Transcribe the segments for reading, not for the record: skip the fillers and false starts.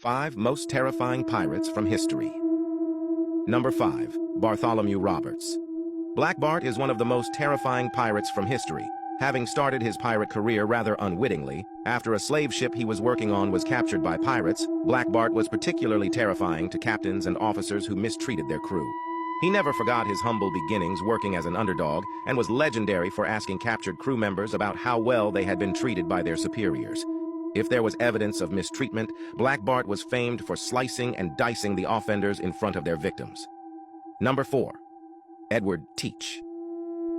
5 Most Terrifying Pirates from History. Number 5. Bartholomew Roberts. Black Bart is one of the most terrifying pirates from history, having started his pirate career rather unwittingly. After a slave ship he was working on was captured by pirates, Black Bart was particularly terrifying to captains and officers who mistreated their crew. He never forgot his humble beginnings working as an underdog and was legendary for asking captured crew members about how well they had been treated by their superiors. If there was evidence of mistreatment, Black Bart was famed for slicing and dicing the offenders in front of their victims. Number 4. Edward Teach.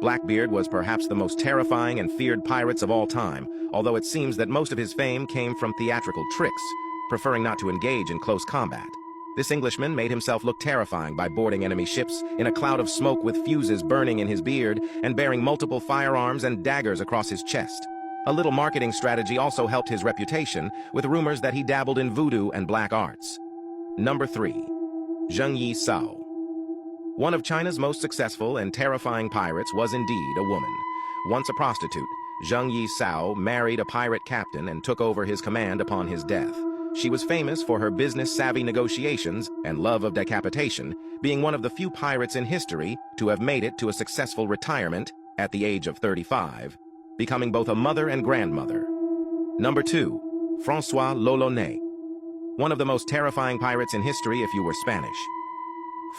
Blackbeard was perhaps the most terrifying and feared pirates of all time, although it seems that most of his fame came from theatrical tricks, preferring not to engage in close combat. This Englishman made himself look terrifying by boarding enemy ships in a cloud of smoke with fuses burning in his beard and bearing multiple firearms and daggers across his chest. A little marketing strategy also helped his reputation, with rumors that he dabbled in voodoo and black arts. Number 3. Zheng Yi Sao. One of China's most successful and terrifying pirates was indeed a woman. Once a prostitute, Zheng Yi Sao married a pirate captain and took over his command upon his death. She was famous for her business-savvy negotiations and love of decapitation, being one of the few pirates in history to have made it to a successful retirement at the age of 35, becoming both a mother and grandmother. Number 2. François l'Olonnais. One of the most terrifying pirates in history if you were Spanish.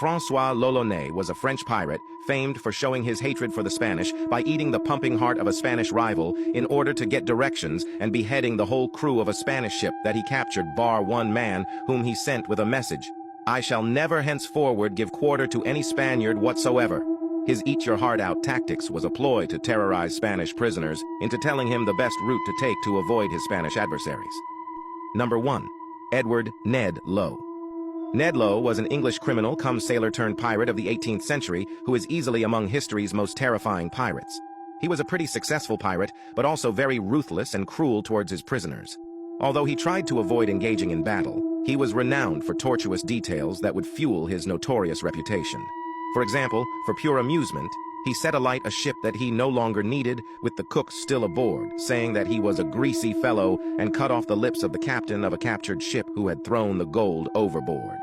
François l'Olonnais was a French pirate famed for showing his hatred for the Spanish by eating the pumping heart of a Spanish rival in order to get directions and beheading the whole crew of a Spanish ship that he captured bar one man whom he sent with a message: "I shall never henceforward give quarter to any Spaniard whatsoever." His eat-your-heart-out tactics was a ploy to terrorize Spanish prisoners into telling him the best route to take to avoid his Spanish adversaries. Number 1. Edward Ned Lowe. Ned Lowe was an English criminal come sailor-turned-pirate of the 18th century who is easily among history's most terrifying pirates. He was a pretty successful pirate, but also very ruthless and cruel towards his prisoners. Although he tried to avoid engaging in battle, he was renowned for tortuous details that would fuel his notorious reputation. For example, for pure amusement, he set alight a ship that he no longer needed with the cook still aboard, saying that he was a greasy fellow, and cut off the lips of the captain of a captured ship who had thrown the gold overboard.